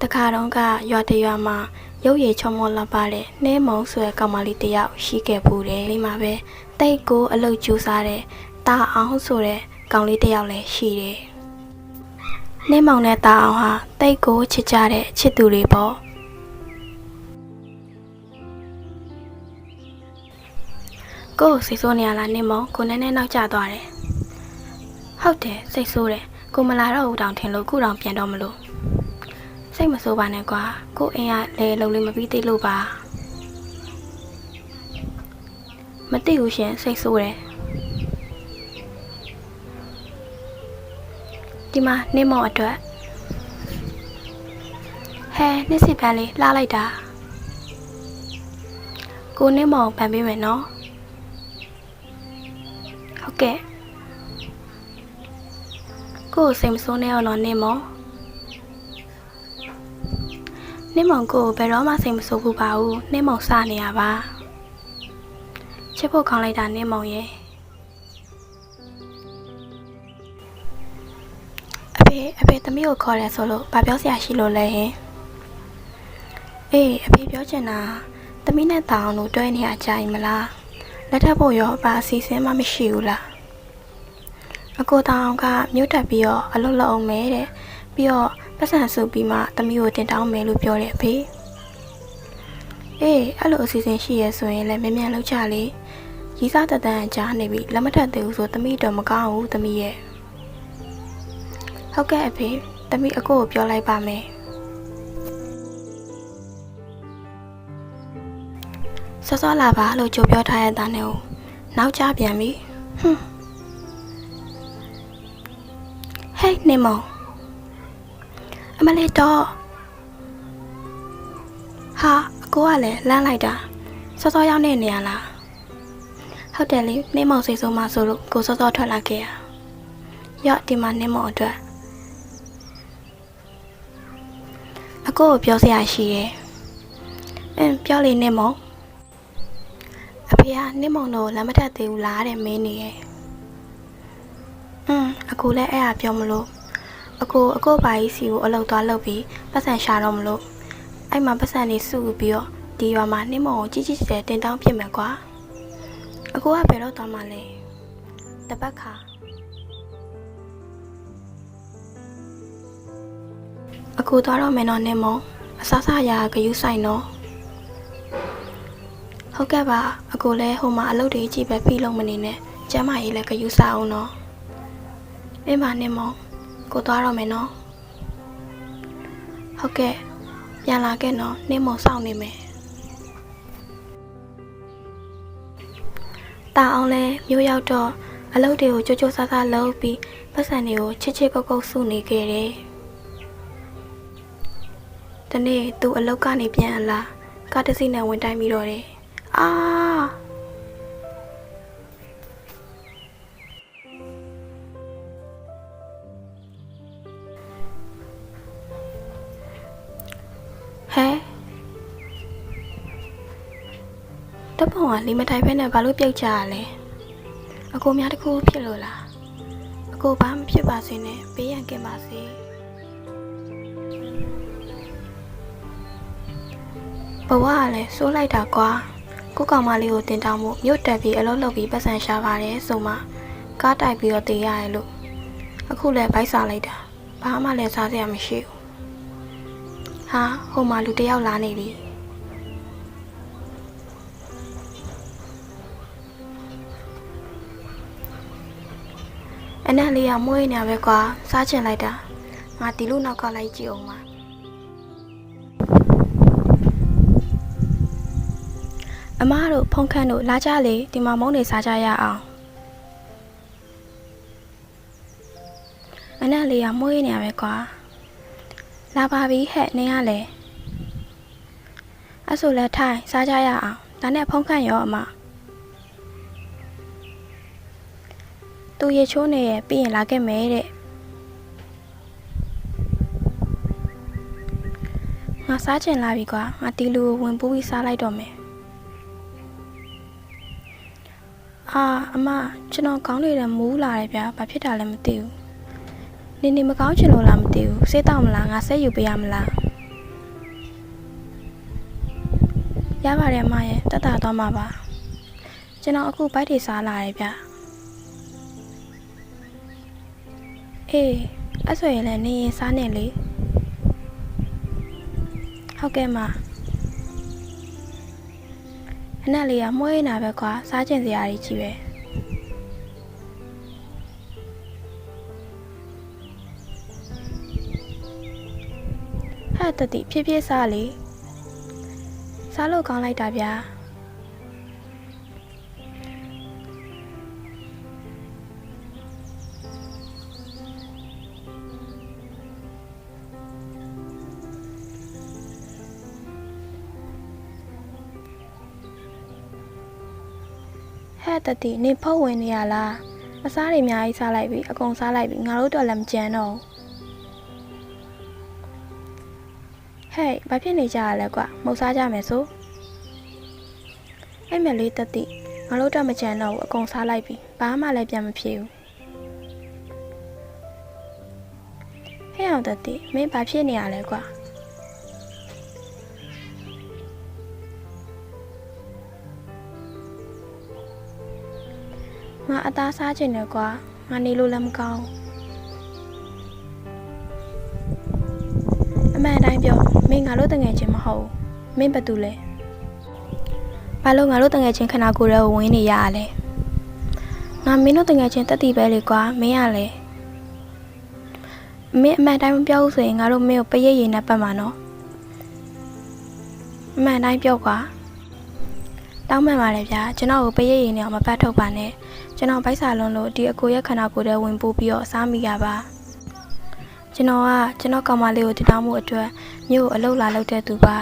တခါတော့ကရွာတရွာမှာရုပ်ရည်ချုံမောလာပါတဲ့နှဲမုံဆိုတဲ့ကောင်မလေးတယောက်ရှိခဲ့ဘူးတယ်ဒီမှာပဲတိတ်ကိုအလုတ်ကျူးစားတဲ့တာအောင်ဆိုတဲ့ကောင်လေးတယောက်လည်းရှိတယ်နှဲမုံနဲ့တာအောင်ဟာတိတ်ကိုချစ်ကြတဲ့ချစ်သူတွေပေါ့ကိုစိတ်ဆိုးနေရလားနှဲမုံကိုနည်းနည်းနောက်ကျသွားတယ်ဟုတ်တယ်စိတ်ဆိုးတယ်ကိုမလာတော့ဘူးတောင်ထင်လို့ခုတောင်ပြန်တော့မလို့စိတ်မဆိုးပါနဲ့ကွာကိုအိမ်ကလေလုံးလေးမပြီးသေးလို့ပါမသိဘူးရှင်စိတ်ဆိုးတယ်ဒီမှာနှင်းမောင်အတွက်ဟဲနှစ်စီပန်းလေးလှလိုက်တာကိုနှင်းမောင်ပန်ပေးမယ်နော်ဟုတ်ကဲ့ကိုစိတ်မဆိုးနဲ့အောင်တော့နှင်းမောင်နှင်းမောင်ကိုဘယ်တော့မှစိတ်မဆိုးဘူးပါဘူးနှင်းမောင်စနေရပါချစ်ဖို့ခေါင်းလိုက်တာနှင်းမောင်ရဲ့အဖေသမီးကိုခေါ်တယ်ဆိုလို့ဘာပြောစရာရှိလို့လဲဟင်အေးအဖေပြောချင်တာသမီးနဲ့တောင်လို့တွဲနေရကြရင်မလားလက်ထပ်ဖို့ရောဘာအစီအစဉ်မှမရှိဘူးလားအကိုတောင်ကမြို့တက်ပြီးတော့အလုပ်လုပ်အောင်မဲတဲ့ပြီးတော့ပတ်စံစုပြီးမှသမီးကိုတင်တောင်းမယ်လို့ပြောတယ်အဖေအေးအဲ့လိုအစီအစဉ်ရှိရဲဆိုရင်လည်းမြန်လုပ်ကြလေရီးစားတတန်းကြားနေပြီလက်မထက်သေးဘူးဆိုသမီးတော့မကောင်းဘူးသမီးရဲ့ဟုတ်ကဲ့အဖေသမီးအကိုကိုပြောလိုက်ပါမယ်စောလာပါလို့ကြိုပြောထားရတဲ့နဲ့ကိုနောက်ကျပြန်ပြီဟွန်းဟေးနေမောင်အမလေးတော့ဟာအကိုကလည်းလမ်းလိုက်တာစောရောက်နေရလားဟုတ်တယ်လေနေမောင်စိတ်ဆိုးမှဆိုလို့ကိုစောထွက်လာခဲ့ရရော့ဒီမှာနေမောင်အတွက်အကိုကိုပြောစရာရှိရဲ့ပြောလေနေမောင်အဖေကနေမောင်တော့လမ်းမထက်သေးဘူးလားတဲ့မင်းနေရဲ့အကိုလည်းအဲ့ဒါပြောမလို့အကိုဘာကြီးစီကိုအလုပ်သွားလုပ်ပြီးပတ်စံရှာတော့မလို့အဲ့မှာပတ်စံနေစုပြီးတော့ဒီရွာမှာနေမောင်ကိုကြီးကျယ်တင်တောင်းပြစ်မယ်ကွာအကိုကဘယ်တော့သွားမှလဲတပတ်ခါအကိုသွားတော့မယ်နော်နေမောင်အစားစားရာဂယုဆိုင်နော်ဟုတ်ကဲ့ပါအကိုလည်းဟိုမှာအလုပ်တွေကြည့်ပဲပြီးလုံးမနေနဲ့ကျမ်းမကြီးလည်းဂယုစားအောင်နော်အင်းပါနေမောင်ကိုသွားတော့မယ်နော်ဟုတ်ကဲ့ပြန်လာခဲ့နော်နေမောင်စောင့်နေမယ်တာအောင်လဲမြို့ရောက်တော့အလုပ်တွေကိုကြိုးကြိုးစားစားလုပ်ပြီးပတ်စံတွေကိုချစ်ချစ်ကုတ်ကုတ်စုနေခဲ့တယ်။ဒီနေ့သူအလုပ်ကနေပြန်လာကားတစ်စီးနဲ့ဝင်တိုင်းပြီးတော့တယ်။အာဟဲတပုံကလီမထိုင်ဖဲနဲ့ဘာလို့ပြုတ်ကြရလဲအကိုများတခုဖြစ်လို့လားအကိုဘာမှဖြစ်ပါစေနဲ့ဘေးရန်ကင်းပါစေဘဝကလည်းစိုးလိုက်တာကွာကိုကောင်မလေးကိုတင်တောင်းမှုမြို့တက်ပြီးအလုပ်လုပ်ပြီးပတ်စံရှာပါတယ်ဆိုမှကားတိုက်ပြီးတော့တေးရရဲ့လို့အခုလည်းဗိုက်စားလိုက်တာဘာမှလည်းစားစရာမရှိဘူးဟာဟိုမှာလူတယောက်လာနေပြီအနက်လေးကမွေးနေပဲကွာစားချင်လိုက်တာငါဒီလိုနောက်ကလိုက်ကြည့်အောင်ပါအမားတို့ဖုန်ခန့်တို့လာကြလေဒီမှာမုန်းနေစားကြရအောင်အနက်လေးကမွေးနေပဲကွာလာပါပြီဟဲ့နင်းရလေအဲ့ဆိုလည်းထိုင်စားကြရအောင်ဒါနဲ့ဖုန်ခန့်ရောအမသူရေချိုးနေရဲ့ပြီးရင်လာခဲ့မယ်တဲ့ငါစားချင်လာပြီကွာငါဒီလူကိုဝင်ပူးပြီးစားလိုက်တော့မယ်အမကျွန်တော်ခေါင်းတွေလည်းမူးလာတယ်ဗျာဘာဖြစ်တာလဲမသိဘူးနေမကောင်းချင်လို့လားမသိဘူးဆေးတောက်မလားငါဆက်ယူပေးရမလား ပါတယ်အမရဲ့တက်တာသွားမှာပါကျွန်တော်အခုဘိုက်တွေစားလာတယ်ဗျအေးအဲ့ဆိုရင်လည်းနေရင်စားနေလေဟုတ်ကဲ့မအနက်လေးကမွေးနေတာပဲကွာစားကျင်စရာကြီးကြီးပဲဟဲ့တတိဖြည်းဖြည်းစားလေစားလို့ကောင်းလိုက်တာဗျာဟဲ့တတိနေဖုတ်ဝင်နေရလားအစားတွေအများကြီးစားလိုက်ပြီအကုန်စားလိုက်ပြီငါတို့တော့လည်းမကြမ်းတော့ဟဲ့ဘာဖြစ်နေကြရလဲကွာမုတ်စားကြမယ်ဆိုအဲ့မဲ့လေးတတိငါတို့တော့မကြမ်းတော့ဘူးအကုန်စားလိုက်ပြီဘာမှလည်းပြန်မဖြစ်ဘူးဟဲ့အောင်တတိမင်းဘာဖြစ်နေရလဲကွာငါအသားစားချင်တယ်ကွာငါနေလို့လည်းမကောင်းအမှန်တိုင်းပြောမင်းငါတို့တငယ်ချင်းမဟုတ်မင်းဘာတူလဲဘာလို့ငါတို့တငယ်ချင်းခဏကိုယ်ရဲကိုဝင်နေရရလဲငါမင်းတို့တငယ်ချင်းတက်တီပဲလေကွာမင်းရလဲမင်းအမှန်တိုင်းမပြောဘူးဆိုရင်ငါတို့မင်းကိုပရိတ်ရည်နဲ့ပတ်မှာနော်အမှန်တိုင်းပြောကွာတောင်းမှန်ပါလေဗျာကျွန်တော်ကိုပရိတ်ရည်နဲ့မပတ်ထုတ်ပါနဲ့ကျွန်တော်ဗိုက်စာလုံးလို့ဒီအကိုရဲ့ခန္ဓာကိုယ်ထဲဝင်ပို့ပြီးတော့စားမိရပါကျွန်တော်ကောင်မလေးကိုတည်တောင်းမှုအတွက်မြို့ကိုအလုပ်လာလုပ်တဲ့သူပါ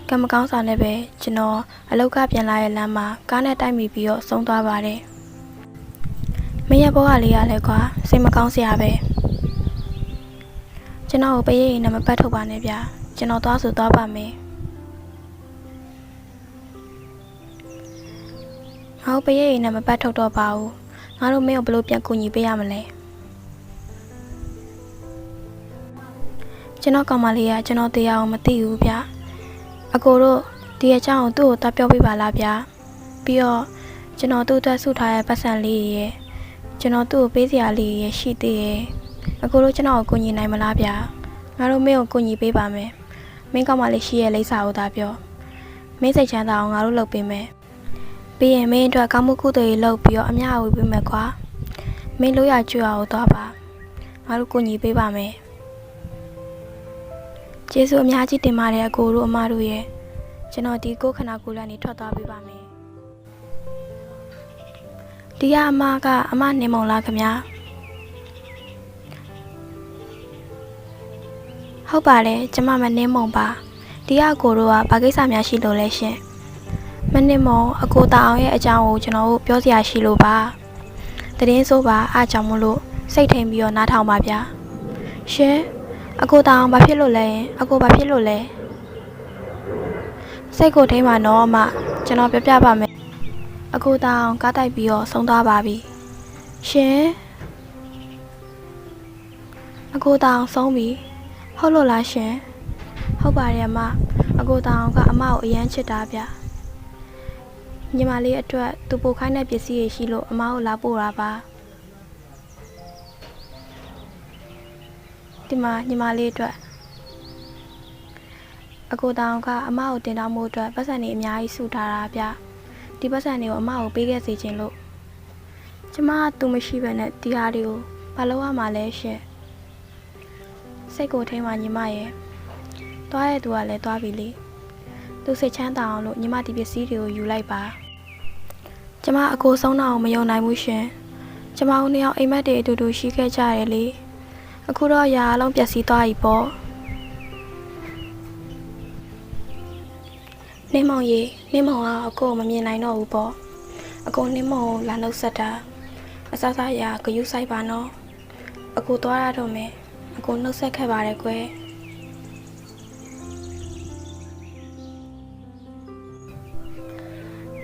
ကံမကောင်းဆောင်နဲ့ပဲကျွန်တော်အလုပ်ကပြန်လာရဲ့လမ်းမှာကားနဲ့တိုက်မိပြီးတော့ဆုံးသွားပါတယ်မင်းရဲ့ဘဝလေးရလဲကွာစိတ်မကောင်းစရာပဲကျွန်တော်ကိုပရိတ်ရည်နဲ့မပတ်ထုတ်ပါနဲ့ဗျာကျွန်တော်သွားဆိုသွားပါမယ်ငါတို့ပရိတ်ရည်နဲ့မပတ်ထုတ်တော့ပါဘူးငါတို့မင်းကိုဘယ်လိုပြန်ကူညီပေးရမလဲကျွန်တော်ကောင်မလေးကကျွန်တော်တရားအောင်မသိဘူးဗျအကိုတို့ဒီအကြောင်းကိုသူ့ကိုတပြောပြပါလားဗျပြီးတော့ကျွန်တော်သူ့အတွက်ဆုထားတဲ့ပတ်စံလေးရဲ့ကျွန်တော်သူ့ကိုပေးစရာလေးရဲ့ရှိသေးရဲ့အကိုတို့ကျွန်တော်ကိုကူညီနိုင်မလားဗျငါတို့မင်းကိုကူညီပေးပါမယ်မင်းကောင်မလေးရှိရဲ့လိပ်စာကိုသာပြောမင်းစိတ်ချမ်းသာအောင်ငါတို့လုပ်ပေးမယ်ပြီးရင်မင်းအတွက်ကောင်းမှုကုသိုလ်ရေးလုပ်ပြီးတော့အမျှဝေပေးမယ်ကွာမင်းလို့ရကြွအောင်သွားပါငါတို့ကူညီပေးပါမယ်ကျေးဇူးအများကြီးတင်ပါတယ်အကိုတို့အမတို့ရဲ့ကျွန်တော်ဒီကိုခဏကိုလည်းနေထွက်သွားပေးပါမယ်ဒီကအမကအမနေမုံလားခင်ဗျာဟုတ်ပါတယ်ကျမမနေမုံပါဒီကအကိုတို့ကဘာကိစ္စများရှိလို့လဲရှင်မနစ်မောအကိုတာအောင်ရဲ့အကြောင်းကိုကျွန်တော်တို့ပြောစရာရှိလို့ပါတရင်ဆိုပါအားကြောင့်မလို့စိတ်ထိန်ပြီးတော့နားထောင်ပါဗျာရှင်အကိုတာအောင်ဘာဖြစ်လို့လဲအကိုဘာဖြစ်လို့လဲစိတ်ကိုထိန်ပါနော်အမကျွန်တော်ပြပါမယ်အကိုတာအောင်ကားတိုက်ပြီးတော့ဆုံးသွားပါပြီရှင်အကိုတာအောင်ဆုံးပြီဟုတ်လို့လားရှင်ဟုတ်ပါတယ်အမအကိုတာအောင်ကအမကိုအရန်ချစ်တာဗျညီမလေးအတွက်သူပို့ခိုင်းတဲ့ပစ္စည်းတွေရှိလို့အမကိုလာပို့တာပါဒီမှာညီမလေးအတွက်အကိုတောင်ကအမကိုတင်တောင်းမှုအတွက်ပတ်စံတွေအများကြီးစုထားတာဗျဒီပတ်စံတွေကိုအမကိုပေးခဲ့စေချင်လို့ကျမကသူမရှိဘဲနဲ့ဒီဟာတွေကိုဘာလို့ရမှာလဲရှင်စိတ်ကိုထိမှညီမရဲ့တွားရဲ့သူကလည်းတွားပြီလေသူစိတ်ချမ်းသာအောင်လို့ညီမဒီပစ္စည်းတွေကိုယူလိုက်ပါကျမအကိုဆုံးတာကိုမယုံနိုင်ဘူးရှင်ကျမတို့နှစ်ယောက်အိမ်မက်တွေအတူတူရှိခဲ့ကြတယ်လေအခုတော့ရာအလုံးပျက်စီးသွားပြီပေါ့နေမောင်ကြီးနေမောင်ကအကိုမမြင်နိုင်တော့ဘူးပေါ့အကိုနေမောင်ကိုလာနှုတ်ဆက်တာအစားစားရာဂယုဆိုင်ပါနော်အကိုသွားရတော့မယ်အကိုနှုတ်ဆက်ခဲ့ပါတယ်ကွယ်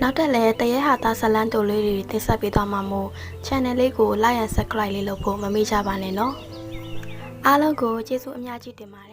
နောက်တက်လဲတရဲဟာသားဇလန်းတိုလေးတွေတင်ဆက်ပေးသွားမှာမို့ channel လေးကို like and subscribe လေးလုပ်ဖို့မမေ့ကြပါနဲ့နော်အားလုံးကိုကျေးဇူးအများကြီးတင်ပါတယ်